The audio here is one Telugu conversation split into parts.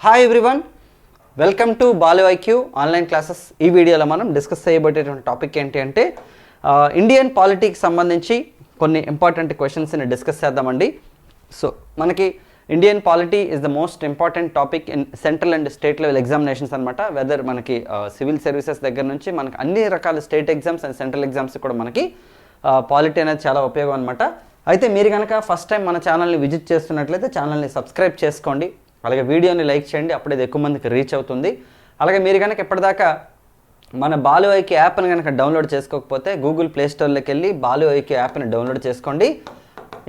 Hi everyone, welcome to Balu IQ online classes. ఈ వీడియోలో మనం డిస్కస్ చేయబోయేటువంటి టాపిక్ ఏంటి అంటే ఇండియన్ పాలిటిక్స్ సంబంధించి కొన్ని ఇంపార్టెంట్ క్వశ్చన్స్ని డిస్కస్ చేద్దామండి. సో మనకి Indian polity is the most important topic in central and state level examinations అనమాట. వెదర్ మనకి సివిల్ సర్వీసెస్ దగ్గర నుంచి మనకి అన్ని రకాల state exams and central exams కూడా మనకి పాలిటీ అనేది చాలా ఉపయోగం అనమాట. అయితే మీరు కనుక ఫస్ట్ టైం మన ఛానల్ని విజిట్ చేస్తున్నట్లయితే ఛానల్ని సబ్స్క్రైబ్ చేసుకోండి, అలాగే వీడియోని లైక్ చేయండి, అప్పుడే ఎక్కువ మందికి రీచ్ అవుతుంది. అలాగే మీరు కనుక ఎప్పటిదాకా మన బాలు ఐక్యూ యాప్ని కనుక డౌన్లోడ్ చేసుకోకపోతే గూగుల్ ప్లే స్టోర్లోకి వెళ్ళి బాలు ఐక్యూ యాప్ని డౌన్లోడ్ చేసుకోండి.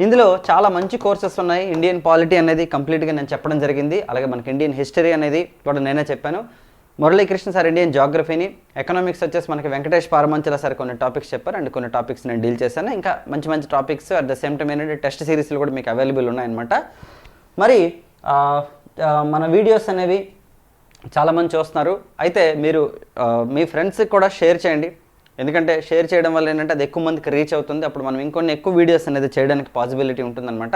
ఇందులో చాలా మంచి కోర్సెస్ ఉన్నాయి. ఇండియన్ పాలిటీ అనేది కంప్లీట్గా నేను చెప్పడం జరిగింది. అలాగే మనకి ఇండియన్ హిస్టరీ అనేది కూడా నేనే చెప్పాను. మురళీకృష్ణ సార్ ఇండియన్ జాగ్రఫీని, ఎకనామిక్స్ వచ్చేసి మనకి వెంకటేష్ పారమంచల సార్ కొన్ని టాపిక్స్ చెప్పారు అండ్ కొన్ని టాపిక్స్ నేను డీల్ చేశాను. ఇంకా మంచి మంచి topics at the same time ఏంటంటే టెస్ట్ సిరీస్లు కూడా మీకు అవైలబుల్ ఉన్నాయన్నమాట. మరి మన వీడియోస్ అనేవి చాలామంది చూస్తున్నారు. అయితే మీరు మీ ఫ్రెండ్స్కి కూడా షేర్ చేయండి, ఎందుకంటే షేర్ చేయడం వల్ల ఏంటంటే అది ఎక్కువ మందికి రీచ్ అవుతుంది. అప్పుడు మనం ఇంకొన్ని ఎక్కువ వీడియోస్ అనేది చేయడానికి పాసిబిలిటీ ఉంటుందన్నమాట.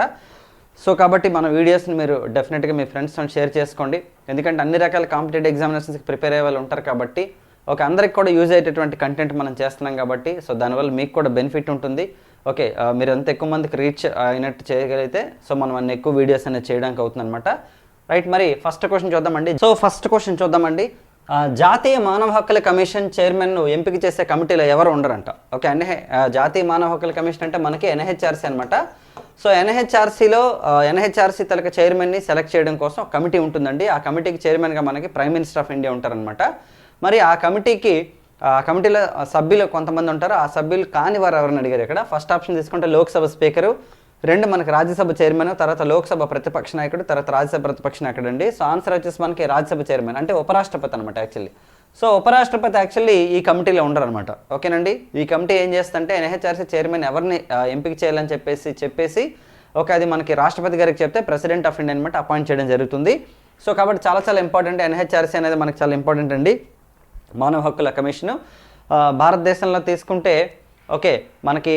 సో కాబట్టి మన వీడియోస్ని మీరు డెఫినెట్గా మీ ఫ్రెండ్స్తో షేర్ చేసుకోండి, ఎందుకంటే అన్ని రకాల కాంపిటేటివ్ ఎగ్జామినేషన్స్కి ప్రిపేర్ అయ్యే వాళ్ళు ఉంటారు కాబట్టి అందరికి కూడా యూజ్ అయ్యేటటువంటి కంటెంట్ మనం చేస్తున్నాం కాబట్టి సో దానివల్ల మీకు కూడా బెనిఫిట్ ఉంటుంది. ఓకే, మీరు ఎంత ఎక్కువ మందికి రీచ్ అయినట్టు చేయగలిగితే సో మనం అన్ని ఎక్కువ వీడియోస్ అనేది చేయడానికి అవుతుంది అనమాట. రైట్, మరి ఫస్ట్ క్వశ్చన్ చూద్దామండి. సో ఫస్ట్ క్వశ్చన్ చూద్దామండి. జాతీయ మానవ హక్కుల కమిషన్ చైర్మన్ను ఎంపిక చేసే కమిటీలో ఎవరు ఉండరంట. ఓకే, జాతీయ మానవ హక్కుల కమిషన్ అంటే మనకి ఎన్హెచ్ఆర్సీ అనమాట. సో ఎన్హెచ్ఆర్సీ తలక చైర్మన్ని సెలెక్ట్ చేయడం కోసం ఒక కమిటీ ఉంటుందండి. ఆ కమిటీకి చైర్మన్గా మనకి ప్రైమ్ మినిస్టర్ ఆఫ్ ఇండియా ఉంటారనమాట. మరి ఆ కమిటీలో సభ్యులు కొంతమంది ఉంటారు. ఆ సభ్యులు కాని వారు ఎవరిని అడిగారు ఇక్కడ. ఫస్ట్ ఆప్షన్ తీసుకుంటే లోక్సభ స్పీకరు, రెండు మనకి రాజ్యసభ చైర్మన్, తర్వాత లోక్సభ ప్రతిపక్ష నాయకుడు, తర్వాత రాజ్యసభ ప్రతిపక్ష నాయకుడు అండి. సో ఆన్సర్ వచ్చేసి మనకి రాజ్యసభ చైర్మన్ అంటే ఉపరాష్ట్రపతి అనమాట యాక్చువల్లీ. సో ఉపరాష్ట్రపతి యాక్చువల్లీ ఈ కమిటీలో ఉండరు అనమాట. ఓకేనండి, ఈ కమిటీ ఏం చేస్తుంటే ఎన్హెచ్ఆర్సీ చైర్మన్ ఎవరిని ఎంపిక చేయాలని చెప్పేసి అది మనకి రాష్ట్రపతి గారికి చెప్తే ప్రెసిడెంట్ ఆఫ్ ఇండియా అనమాట అపాయింట్ చేయడం జరుగుతుంది. సో కాబట్టి చాలా ఇంపార్టెంట్. ఎన్హెచ్ఆర్సీ అనేది మనకి చాలా ఇంపార్టెంట్ అండి. మానవ హక్కుల కమిషను భారతదేశంలో తీసుకుంటే మనకి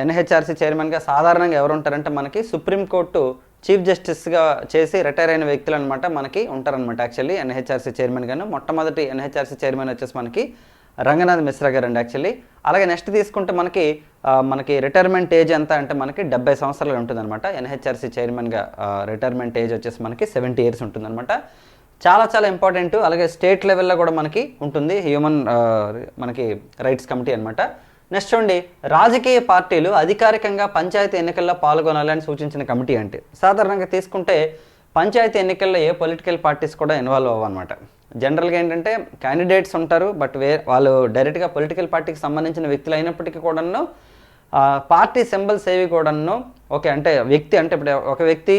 ఎన్హెచ్ఆర్సీ చైర్మన్గా సాధారణంగా ఎవరు ఉంటారంటే మనకి సుప్రీంకోర్టు చీఫ్ జస్టిస్గా చేసి రిటైర్ అయిన వ్యక్తులు అనమాట మనకి ఉంటారనమాట యాక్చువల్లీ ఎన్హెచ్ఆర్సీ చైర్మన్ గాను. మొట్టమొదటి ఎన్హెచ్ఆర్సీ చైర్మన్ వచ్చేసి మనకి రంగనాథ్ మిశ్రా గారు అండి యాక్చువల్లీ. అలాగే నెక్స్ట్ తీసుకుంటే మనకి రిటైర్మెంట్ ఏజ్ ఎంత అంటే మనకి 70 సంవత్సరాలు ఉంటుందన్నమాట. ఎన్హెచ్ఆర్సీ చైర్మన్గా రిటైర్మెంట్ ఏజ్ వచ్చేసి మనకి 70 years ఉంటుందన్నమాట. చాలా ఇంపార్టెంట్. అలాగే స్టేట్ లెవెల్లో కూడా మనకి ఉంటుంది హ్యూమన్ మనకి రైట్స్ కమిటీ అనమాట. నెక్స్ట్ చూడండి, రాజకీయ పార్టీలు అధికారికంగా పంచాయతీ ఎన్నికల్లో పాల్గొనాలని సూచించిన కమిటీ అంటే సాధారణంగా తీసుకుంటే పంచాయతీ ఎన్నికల్లో ఏ పొలిటికల్ పార్టీస్ కూడా ఇన్వాల్వ్ అవ్వనమాట. జనరల్గా ఏంటంటే క్యాండిడేట్స్ ఉంటారు, బట్ వాళ్ళు డైరెక్ట్గా పొలిటికల్ పార్టీకి సంబంధించిన వ్యక్తులు అయినప్పటికీ కూడాను పార్టీ సింబల్స్ ఏవి కూడాను అంటే ఇప్పుడు ఒక వ్యక్తి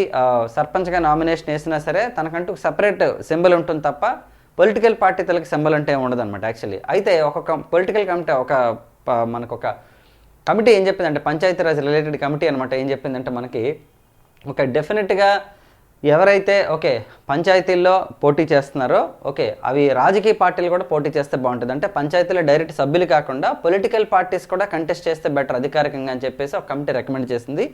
సర్పంచ్గా నామినేషన్ వేసినా సరే తనకంటూ సపరేట్ సింబల్ ఉంటుంది తప్ప పొలిటికల్ పార్టీ తలకి సింబల్ అంటే ఉండదు అనమాట యాక్చువల్లీ. అయితే ఒక్కొక్క పొలిటికల్ కమిటీ మనకు ఒక కమిటీ ఏం చెప్పిందంటే పంచాయతీరాజ్ రిలేటెడ్ కమిటీ అనమాట ఏం చెప్పిందంటే మనకి డెఫినెట్గా ఎవరైతే పంచాయతీల్లో పోటీ చేస్తున్నారో అవి రాజకీయ పార్టీలు కూడా పోటీ చేస్తే బాగుంటుంది. అంటే పంచాయతీలో డైరెక్ట్ సభ్యులు కాకుండా పొలిటికల్ పార్టీస్ కూడా కంటెస్ట్ చేస్తే బెటర్ అధికారికంగా అని చెప్పేసి ఒక కమిటీ రికమెండ్ చేసింది.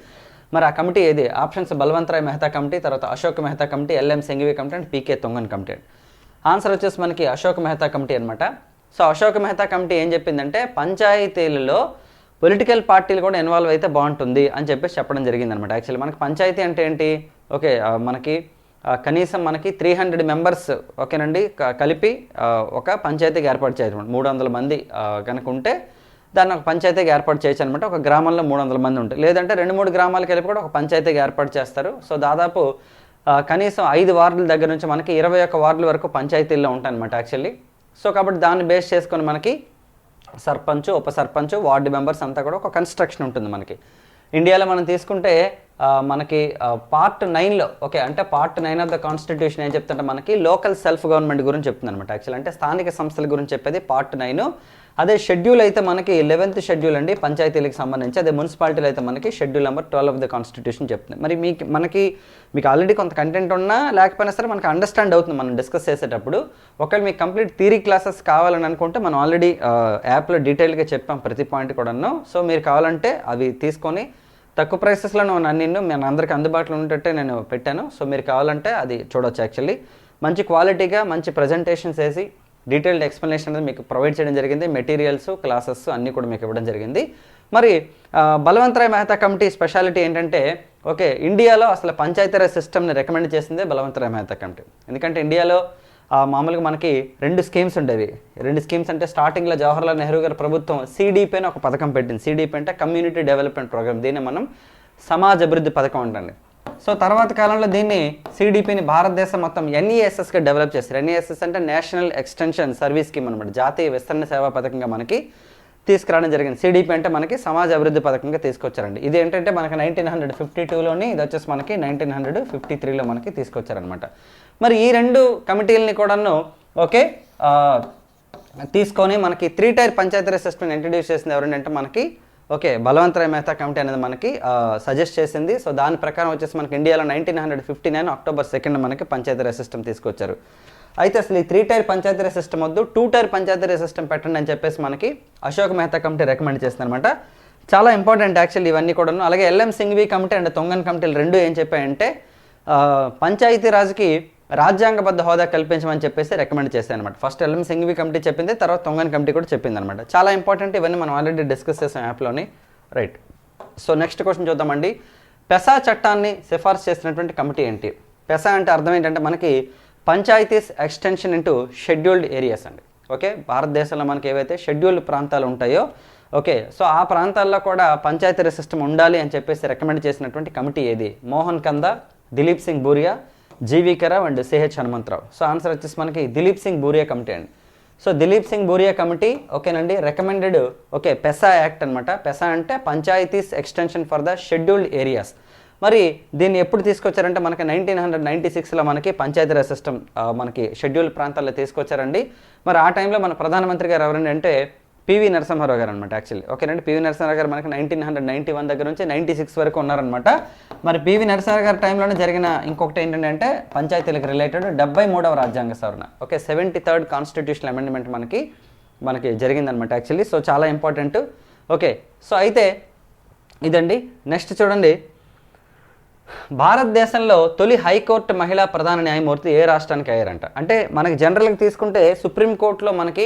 మరి ఆ కమిటీ ఏది? ఆప్షన్స్ బల్వంతరాయ్ మెహతా కమిటీ, తర్వాత Ashok Mehta committee, LM Singhvi committee and PK Thungon committee. Answer వచ్చేసి మనకి అశోక్ మెహతా కమిటీ అనమాట. సో అశోక్ మెహతా కమిటీ ఏం చెప్పిందంటే పంచాయతీలలో పొలిటికల్ పార్టీలు కూడా ఇన్వాల్వ్ అయితే బాగుంటుంది అని చెప్పేసి చెప్పడం జరిగింది అనమాట. యాక్చువల్లీ మనకి పంచాయతీ అంటే ఏంటి? మనకి కనీసం మనకి 300 మెంబర్స్ కలిపి ఒక పంచాయతీకి ఏర్పాటు చేయొచ్చు. 300 మంది కనుక ఉంటే దాన్ని ఒక పంచాయతీకి ఏర్పాటు చేయొచ్చు అనమాట. ఒక గ్రామంలో 300 మంది ఉంటాయి, లేదంటే 2-3 గ్రామాలు కలిపి కూడా ఒక పంచాయతీకి ఏర్పాటు చేస్తారు. సో దాదాపు కనీసం 5 వార్డుల దగ్గర నుంచి మనకి 21 వార్డుల వరకు పంచాయతీల్లో ఉంటాయి అనమాట యాక్చువల్లీ. సో కాబట్టి దాన్ని బేస్ చేసుకొని మనకి సర్పంచ్, ఉప సర్పంచ్, వార్డు మెంబర్స్ అంతా కూడా ఒక కన్స్ట్రక్షన్ ఉంటుంది మనకి. ఇండియాలో మనం తీసుకుంటే మనకి పార్ట్ 9లో పార్ట్ 9 ఆఫ్ ద కాన్స్టిట్యూషన్ ఏం చెప్తుంటే మనకి లోకల్ సెల్ఫ్ గవర్నమెంట్ గురించి చెప్తుంది అనమాట యాక్చువల్. అంటే స్థానిక సంస్థల గురించి చెప్పేది పార్ట్ 9. అదే షెడ్యూల్ అయితే మనకి 11th షెడ్యూల్ అండి పంచాయతీలకు సంబంధించి. అదే మున్సిపాలిటీలు అయితే మనకి schedule number 12 of the constitution చెప్తుంది. మరి మీకు ఆల్రెడీ కొంత కంటెంట్ ఉన్నా లేకపోయినా సరే మనకి అండర్స్టాండ్ అవుతుంది మనం డిస్కస్ చేసేటప్పుడు. ఒకవేళ మీకు కంప్లీట్ థియరీ క్లాసెస్ కావాలని అనుకుంటే మనం ఆల్రెడీ యాప్లో డీటెయిల్గా చెప్పాం ప్రతి పాయింట్ కూడాను. సో మీరు కావాలంటే అవి తీసుకొని తక్కువ ప్రైసెస్లో నేను అందరికీ అందుబాటులో ఉండేటట్టే నేను పెట్టాను. సో మీరు కావాలంటే అది చూడవచ్చు యాక్చువల్లీ. మంచి క్వాలిటీగా మంచి ప్రజెంటేషన్స్ వేసి డీటెయిల్డ్ ఎక్స్ప్లెనేషన్ అనేది మీకు ప్రొవైడ్ చేయడం జరిగింది. మెటీరియల్స్, క్లాసెస్ అన్నీ కూడా మీకు ఇవ్వడం జరిగింది. మరి బలవంతరాయ్ మెహతా కమిటీ స్పెషాలిటీ ఏంటంటే ఓకే, ఇండియాలో అసలు పంచాయతీరాజ్ సిస్టమ్ని రికమెండ్ చేసిందే బలవంతరాయ్ మెహతా కమిటీ. ఎందుకంటే ఇండియాలో మామూలుగా మనకి 2 స్కీమ్స్ ఉండేవి. 2 స్కీమ్స్ అంటే స్టార్టింగ్లో జవహర్లాల్ నెహ్రూ గారి ప్రభుత్వం CDP అని ఒక పథకం పెట్టింది. CDP అంటే కమ్యూనిటీ డెవలప్మెంట్ ప్రోగ్రామ్. దీన్ని మనం సమాజ అభివృద్ధి పథకం అంటండి. సో తర్వాత కాలంలో దీన్ని CDPని భారతదేశం మొత్తం NESSగా డెవలప్ చేస్తారు. NESS అంటే నేషనల్ ఎక్స్టెన్షన్ సర్వీస్ స్కీమ్ అనమాట. జాతీయ విస్తరణ సేవా పథకంగా మనకి తీసుకురావడం జరిగింది. CDP అంటే మనకి సమాజ అభివృద్ధి పథకంగా తీసుకొచ్చారండి. ఇది ఏంటంటే మనకి 1952లోని, ఇది వచ్చేసి మనకి 1953లో మనకి తీసుకొచ్చారనమాట. మరి ఈ 2 కమిటీలని కూడాను ఓకే తీసుకొని మనకి 3 టైర్ పంచాయతీరాజ్ సిస్టమ్ని ఇంట్రడ్యూస్ చేసింది ఎవరంటే మనకి ఓకే బలవంతరాయ్ మెహతా కమిటీ అనేది మనకి సజెస్ట్ చేసింది. సో దాని ప్రకారం వచ్చేసి మనకి ఇండియాలో 1959 అక్టోబర్ 2 మనకి పంచాయతీరాజ్ సిస్టమ్ తీసుకొచ్చారు. అయితే అసలు ఈ 3 టైర్ పంచాయతీరాజ్ సిస్టమ్ వద్దు, 2 టైర్ పంచాయతీరాజ్ సిస్టమ్ పెట్టండి అని చెప్పేసి మనకి అశోక్ మెహతా కమిటీ రికమెండ్ చేస్తుంది అనమాట. చాలా ఇంపార్టెంట్ యాక్చువల్లీ ఇవన్నీ కూడాను. అలాగే LM సింఘ్వి కమిటీ అండ్ తొంగన్ కమిటీలు 2 ఏం చెప్పాయంటే పంచాయతీరాజ్కి రాజ్యాంగబద్ధ హోదా కల్పించమని చెప్పేసి రికమెండ్ చేశాను అనమాట. ఫస్ట్ LM సింఘ్వి కమిటీ చెప్పింది, తర్వాత తొంగన్ కమిటీ కూడా చెప్పింది అనమాట. చాలా ఇంపార్టెంట్, ఇవన్నీ మనం ఆల్రెడీ డిస్కస్ చేసాం యాప్లోని, రైట్. సో నెక్స్ట్ క్వశ్చన్ చూద్దామండి. పెసా చట్టాన్ని సిఫార్సు చేసినటువంటి కమిటీ ఏంటి? పెసా అంటే అర్థం ఏంటంటే మనకి panchayats extension into scheduled areas అండి. ఓకే, భారతదేశంలో మనకి ఏవైతే షెడ్యూల్డ్ ప్రాంతాలు ఉంటాయో ఓకే, సో ఆ ప్రాంతాల్లో కూడా పంచాయతీరాజ్ సిస్టమ్ ఉండాలి అని చెప్పేసి రికమెండ్ చేసినటువంటి కమిటీ ఏది? Mohan Kanda, Dilip Singh Bhuria, GVK Rao and CH Hanumantharao. So answer వచ్చేసి మనకి దిలీప్ సింగ్ బూరియా కమిటీ అండి. సో దిలీప్ సింగ్ బూరియా కమిటీ ఓకేనండి రికమెండెడ్ ఓకే పెసా యాక్ట్ అనమాట. పెసా అంటే panchayats extension for the scheduled areas. మరి దీన్ని ఎప్పుడు తీసుకొచ్చారంటే మనకి 1996లో మనకి పంచాయతీరాజ్ సిస్టమ్ మనకి షెడ్యూల్డ్ ప్రాంతాల్లో తీసుకొచ్చారండి. మరి ఆ టైంలో మన ప్రధానమంత్రి గారు ఎవరండి అంటే PV నరసింహారావు గారు అనమాట. యాక్చువల్లీ ఓకేనండి PV నరసింహారావు గారు మనకి 1991 దగ్గర నుంచి 96 వరకు ఉన్నారనమాట. మరి PV నరసింహారావు గారి టైంలోనే జరిగిన ఇంకొకటి ఏంటంటే పంచాయతీలకు రిలేటెడ్ 73వ రాజ్యాంగ సవరణ ఓకే 73rd కాన్స్టిట్యూషనల్ అమెండ్మెంట్ మనకి జరిగిందనమాట యాక్చువల్లీ. సో చాలా ఇంపార్టెంట్ ఓకే. సో అయితే ఇదండి. నెక్స్ట్ చూడండి, భారతదేశంలో తొలి హైకోర్టు మహిళా ప్రధాన న్యాయమూర్తి ఏ రాష్ట్రానికి అయ్యారంట? అంటే మనకి జనరల్గా తీసుకుంటే సుప్రీంకోర్టులో మనకి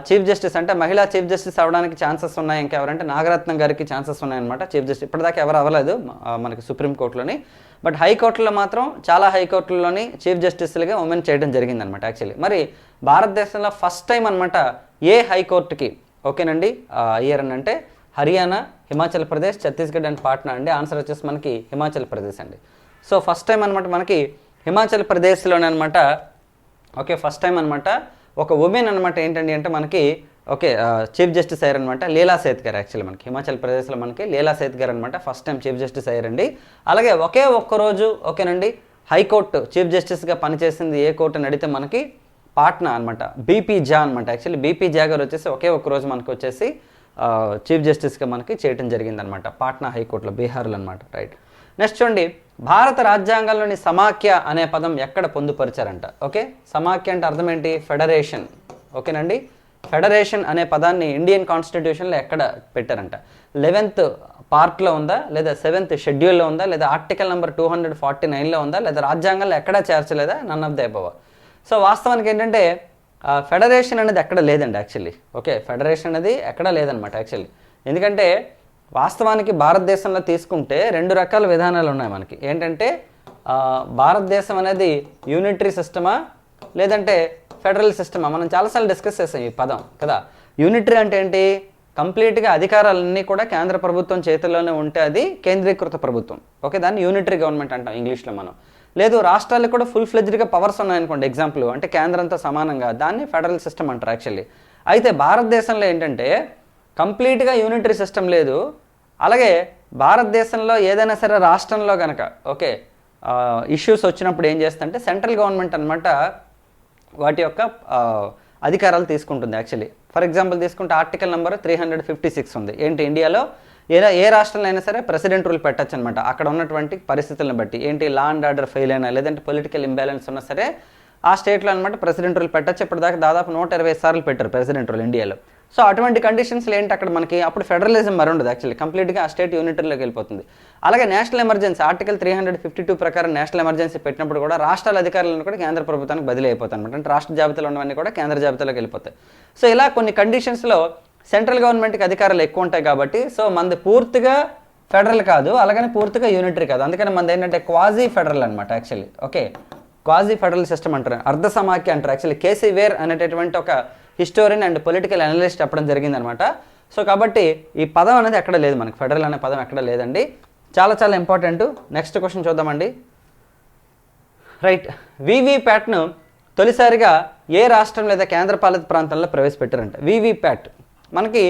చీఫ్ జస్టిస్ అంటే మహిళా చీఫ్ జస్టిస్ అవ్వడానికి ఛాన్సెస్ ఉన్నాయి. ఇంకెవరంటే నాగరత్నం గారికి ఛాన్సెస్ ఉన్నాయన్నమాట చీఫ్ జస్టిస్. ఇప్పటిదాకా ఎవరు అవ్వలేదు మనకి సుప్రీంకోర్టులోని. బట్ హైకోర్టులో మాత్రం చాలా హైకోర్టుల్లోని చీఫ్ జస్టిస్లుగా ఉమెన్ చేయడం జరిగిందనమాట యాక్చువల్లీ. మరి భారతదేశంలో ఫస్ట్ టైం అనమాట ఏ హైకోర్టుకి ఓకేనండి అయ్యారు అని అంటే హర్యానా, హిమాచల్ ప్రదేశ్, ఛత్తీస్గఢ్ అండ్ పాట్నా అండి. ఆన్సర్ వచ్చేసి మనకి హిమాచల్ ప్రదేశ్ అండి. సో ఫస్ట్ టైం అనమాట మనకి హిమాచల్ ప్రదేశ్లోనే అనమాట ఓకే ఫస్ట్ టైం అనమాట ఒక ఉమెన్ అనమాట ఏంటండి అంటే మనకి ఓకే చీఫ్ జస్టిస్ అయ్యారనమాట. లీలా సేత్ గారు యాక్చువల్లీ మనకి హిమాచల్ ప్రదేశ్లో మనకి లీలా సేత్ గారు అనమాట ఫస్ట్ టైం చీఫ్ జస్టిస్ అయ్యారండి. అలాగే ఒక్కరోజు ఓకేనండి హైకోర్టు చీఫ్ జస్టిస్గా పనిచేసింది ఏ కోర్టు అని అడిగితే మనకి పాట్నా అనమాట. BP ఝా అనమాట. యాక్చువల్లీ BP ఝా గారు వచ్చేసి ఒక్కరోజు మనకు వచ్చేసి చీఫ్ జస్టిస్గా మనకి చేయడం జరిగిందనమాట పాట్నా హైకోర్టులో, బీహార్లో అనమాట, రైట్. నెక్స్ట్ చూడండి, భారత రాజ్యాంగంలోని సమాఖ్య అనే పదం ఎక్కడ పొందుపరిచారంట? ఓకే, సమాఖ్య అంటే అర్థం ఏంటి? ఫెడరేషన్. ఓకేనండి, ఫెడరేషన్ అనే పదాన్ని ఇండియన్ కాన్స్టిట్యూషన్లో ఎక్కడ పెట్టారంట? 11th పార్ట్లో ఉందా, లేదా 7th షెడ్యూల్లో ఉందా, లేదా ఆర్టికల్ నెంబర్ 249లో ఉందా, లేదా రాజ్యాంగంలో ఎక్కడా చేర్చలేదా? None of the above. సో వాస్తవానికి ఏంటంటే ఫెడరేషన్ అనేది ఎక్కడ లేదండి యాక్చువల్లీ. ఓకే, ఫెడరేషన్ అనేది ఎక్కడా లేదనమాట యాక్చువల్లీ. ఎందుకంటే వాస్తవానికి భారతదేశంలో తీసుకుంటే 2 రకాల విధానాలు ఉన్నాయి మనకి. ఏంటంటే భారతదేశం అనేది యూనిటరీ సిస్టమా లేదంటే ఫెడరల్ సిస్టమా? మనం చాలాసార్లు డిస్కస్ చేసాం ఈ పదం కదా. యూనిటరీ అంటే ఏంటి? కంప్లీట్గా అధికారాలన్నీ కూడా కేంద్ర ప్రభుత్వం చేతుల్లోనే ఉంటే అది కేంద్రీకృత ప్రభుత్వం. ఓకే, దాన్ని యూనిటరీ గవర్నమెంట్ అంటాం ఇంగ్లీష్లో మనం. లేదు రాష్ట్రాలకు కూడా ఫుల్ ఫ్లెడ్జ్డ్గా పవర్స్ ఉన్నాయనుకోండి ఎగ్జాంపుల్, అంటే కేంద్రంతో సమానంగా, దాన్ని ఫెడరల్ సిస్టమ్ అంటారు యాక్చువల్లీ. అయితే భారతదేశంలో ఏంటంటే కంప్లీట్గా యూనిటరీ సిస్టమ్ లేదు. అలాగే భారతదేశంలో ఏదైనా సరే రాష్ట్రంలో కనుక ఓకే ఇష్యూస్ వచ్చినప్పుడు ఏం చేస్తుందంటే సెంట్రల్ గవర్నమెంట్ అనమాట వాటి యొక్క అధికారాలు తీసుకుంటుంది యాక్చువల్లీ. ఫర్ ఎగ్జాంపుల్ తీసుకుంటే ఆర్టికల్ నెంబర్ 356 ఉంది. ఏంటి? ఇండియాలో ఏ రాష్ట్రంలో అయినా సరే ప్రెసిడెంట్ రూల్ పెట్టచ్చు అనమాట అక్కడ ఉన్నటువంటి పరిస్థితులను బట్టి. ఏంటి? లా అండ్ ఆర్డర్ ఫెయిల్ అయినా లేదంటే పొలిటికల్ ఇంబ్యాలెన్స్ ఉన్నా సరే ఆ స్టేట్లో అనమాట ప్రెసిడెంట్ రూల్ పెట్టచ్చు. ఇప్పటిదాకా దాదాపు 120 సార్లు పెట్టారు ప్రెసిడెంట్ రూల్ ఇండియాలో. సో అటువంటి కండిషన్స్లో ఏంటి అక్కడ మనకి అప్పుడు ఫెడరలిజం మరి ఉండదు, యాక్చువల్లీ కంప్లీట్గా ఆ స్టేట్ యూనిటరీలోకి వెళ్ళిపోతుంది. అలాగే నేషనల్ ఎమర్జెన్సీ ఆర్టికల్ 352 ప్రకారం నేషనల్ ఎమర్జెన్సీ పెట్టినప్పుడు కూడా రాష్ట్రాల అధికారులను కూడా కేంద్ర ప్రభుత్వానికి బదిలీ అయిపోతాయి అనమాట. అంటే రాష్ట్ర జాబితాలో ఉన్నవన్నీ కూడా కేంద్ర జాబితాలోకి వెళ్ళిపోతాయి. సో ఇలా కొన్ని కండిషన్స్లో సెంట్రల్ గవర్నమెంట్కి అధికారాలు ఎక్కువ ఉంటాయి కాబట్టి సో మనది పూర్తిగా ఫెడరల్ కాదు, అలాగని పూర్తిగా యూనిటరీ కాదు. అందుకని మనది ఏంటంటే క్వాజీ ఫెడరల్ అనమాట actually. Okay, quasi federal system అంటారు, అర్ధ సమాఖ్య అంటారు. యాక్చువల్లీ కేసీ వేర్ అనేటటువంటి ఒక హిస్టోరియన్ అండ్ పొలిటికల్ అనలిస్ట్ చెప్పడం జరిగిందనమాట. సో కాబట్టి ఈ పదం అనేది ఎక్కడ లేదు, మనకి ఫెడరల్ అనే పదం ఎక్కడ లేదండి. చాలా చాలా ఇంపార్టెంట్. నెక్స్ట్ క్వశ్చన్ చూద్దామండి. రైట్, వీవీప్యాట్ను తొలిసారిగా ఏ రాష్ట్రం లేదా కేంద్రపాలిత ప్రాంతంలో ప్రవేశపెట్టారంట? వీవీప్యాట్ మనకి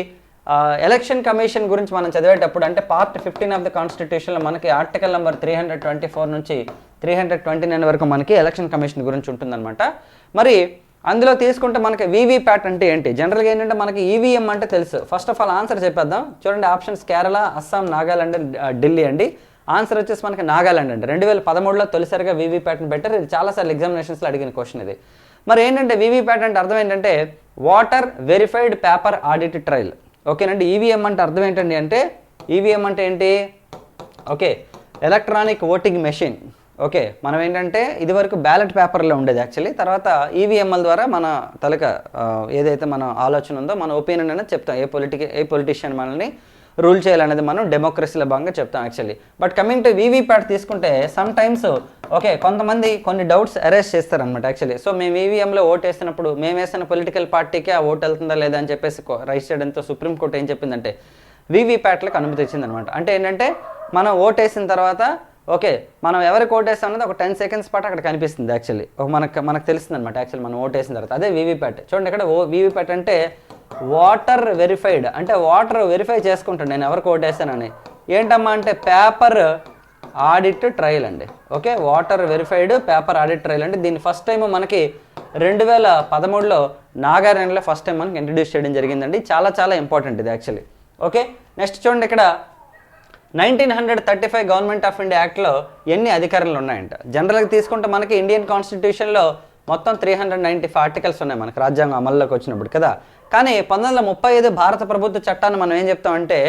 ఎలక్షన్ కమిషన్ గురించి మనం చదివేటప్పుడు అంటే పార్ట్ 15 ఆఫ్ ద కాన్స్టిట్యూషన్లో మనకి ఆర్టికల్ నెంబర్ 324 నుంచి 329 వరకు మనకి ఎలక్షన్ కమిషన్ గురించి ఉంటుందన్నమాట. మరి అందులో తీసుకుంటే మనకి వీవీప్యాట్ అంటే ఏంటి? జనరల్గా ఏంటంటే మనకి ఈవీఎం అంటే తెలుసు. ఫస్ట్ ఆఫ్ ఆల్ ఆన్సర్ చెప్పేద్దాం. చూడండి, ఆప్షన్స్ కేరళ, అస్సాం, నాగాలాండ్, ఢిల్లీ అండి. ఆన్సర్ వచ్చేసి మనకి నాగాలాండ్ అండి. 2013లో తొలిసారిగా వీవీప్యాట్ని పెట్టారు. ఇది చాలాసార్లు ఎగ్జామినేషన్స్లో అడిగిన క్వశ్చన్ ఇది. మరి ఏంటంటే వీవీప్యాట్ అంటే అర్థం ఏంటంటే water verified paper audit trial. ఓకేనండి. ఈవీఎం అంటే అర్థం ఏంటండి అంటే ఈవీఎం అంటే ఏంటి? Okay, electronic voting machine. Okay, మనం ఏంటంటే ఇదివరకు బ్యాలెట్ పేపర్లో ఉండేది యాక్చువల్లీ. తర్వాత ఈవీఎంఎల్ ద్వారా మన ఏదైతే మన ఆలోచన ఉందో మన ఒపీనియన్ అనేది చెప్తాం. ఏ పొలిటీషియన్ మనల్ని రూల్ చేయాలనేది మనం డెమోక్రసీలో భాగంగా చెప్తాం actually. But coming to VVPAT తీసుకుంటే సమ్ టైమ్స్ ఓకే కొంతమంది కొన్ని డౌట్స్ అరేజ్ చేస్తారనమాట యాక్చువల్లీ. సో మేము ఈవీఎంలో ఓటు వేసినప్పుడు మేము వేసిన పొలిటికల్ పార్టీకి ఆ ఓటు వెళ్తుందా లేదా అని చెప్పేసి రైట్ చేయడంతో సుప్రీంకోర్టు ఏం చెప్పిందంటే వీవీప్యాట్లకు అనుమతి ఇచ్చిందనమాట. అంటే ఏంటంటే మనం ఓటు వేసిన తర్వాత ఓకే మనం ఎవరికి ఓటు వేస్తాం అనేది ఒక 10 seconds పాటు అక్కడ కనిపిస్తుంది యాక్చువల్లీ. మనకు తెలుస్తుంది అనమాట యాక్చువల్లీ మనం ఓటు వేసిన తర్వాత. అదే వీవీప్యాట్. చూడండి ఇక్కడ వీవీప్యాట్ అంటే వాటర్ వెరిఫైడ్, అంటే వాటర్ వెరిఫై చేసుకుంటాను నేను ఎవరికి ఓటు వేస్తానని. ఏంటమ్మా అంటే పేపర్ ఆడిట్ ట్రయల్ అండి. Okay, water verified paper audit trial అంటే దీన్ని ఫస్ట్ టైం మనకి 2013లో నాగాలాండ్లో ఫస్ట్ టైం మనకి ఇంట్రడ్యూస్ చేయడం జరిగిందండి. చాలా చాలా ఇంపార్టెంట్ ఇది యాక్చువల్లీ. ఓకే, నెక్స్ట్ చూడండి ఇక్కడ 1935 గవర్నమెంట్ ఆఫ్ ఇండియా యాక్ట్లో ఎన్ని అధికారాలు ఉన్నాయంట? జనరల్గా తీసుకుంటే మనకి ఇండియన్ కాన్స్టిట్యూషన్లో మొత్తం 395 ఆర్టికల్స్ ఉన్నాయి మనకి రాజ్యాంగం అమల్లోకి వచ్చినప్పుడు కదా. కానీ 1935 భారత ప్రభుత్వ చట్టాన్ని మనం ఏం చెప్తామంటే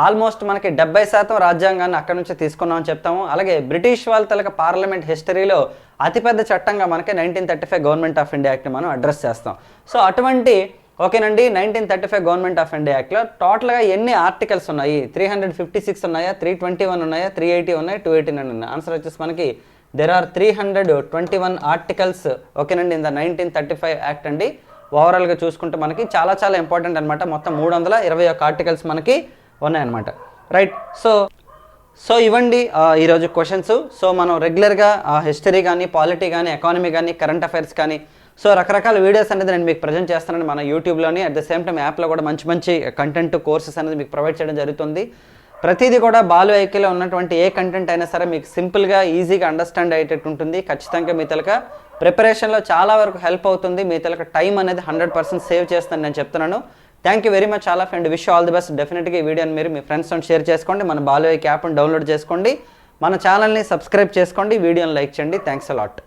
ఆల్మోస్ట్ మనకి 70% రాజ్యాంగాన్ని అక్కడ నుంచి తీసుకున్నామని చెప్తాము. అలాగే బ్రిటిష్ వాళ్ళ తలక పార్లమెంట్ హిస్టరీలో అతిపెద్ద చట్టంగా మనకి 1935 గవర్నమెంట్ ఆఫ్ ఇండియా యాక్ట్ని మనం అడ్రస్ చేస్తాం. సో అటువంటి ఓకేనండి 1935 గవర్నమెంట్ ఆఫ్ ఇండియా యాక్ట్లో టోటల్గా ఎన్ని ఆర్టికల్స్ ఉన్నాయి? 356 ఉన్నాయా, 321 ఉన్నాయా, 380 ఉన్నాయి, 289 ఉన్నాయి? ఆన్సర్ వచ్చేసి మనకి దెర్ ఆర్ 321 ఆర్టికల్స్ ఓకేనండి ఇన్ ద 1935 యాక్ట్ అండి. ఓవరాల్గా చూసుకుంటే మనకి చాలా చాలా ఇంపార్టెంట్ అనమాట. మొత్తం 321 ఆర్టికల్స్ మనకి ఉన్నాయన్నమాట. రైట్, సో ఇవ్వండి ఈరోజు క్వశ్చన్స్. సో మనం రెగ్యులర్గా హిస్టరీ కానీ, పాలిటీ కానీ, ఎకానమీ కానీ, కరెంట్ అఫైర్స్ కానీ సో రకరకాల వీడియోస్ అనేది నేను మీకు ప్రజెంట్ చేస్తానని మన యూట్యూబ్లోని అట్ ద సేమ్ టైం యాప్లో కూడా మంచి మంచి కంటెంట్ కోర్సెస్ అనేది మీకు ప్రొవైడ్ చేయడం జరుగుతుంది. ప్రతిదీ కూడా బాలు ఐక్యలో ఉన్నటువంటి ఏ కంటెంట్ అయినా సరే మీకు సింపుల్గా ఈజీగా అండర్స్టాండ్ అయ్యేటట్టు ఉంటుంది. ఖచ్చితంగా మీ తలక ప్రిపరేషన్లో చాలా వరకు హెల్ప్ అవుతుంది. మీ తలక టైం అనేది 100% సేవ్ చేస్తాను నేను చెప్తున్నాను. Thank you very much all of and wish all the best. డెఫినెట్గా ఈ వీడియోని మీరు మీ ఫ్రెండ్స్తో షేర్ చేసుకోండి. మన బాలు ఐక్య యాప్ని డౌన్లోడ్ చేసుకోండి. మన ఛానల్ని సబ్స్క్రైబ్ చేసుకోండి. వీడియోని లైక్ చేయండి. Thanks a lot.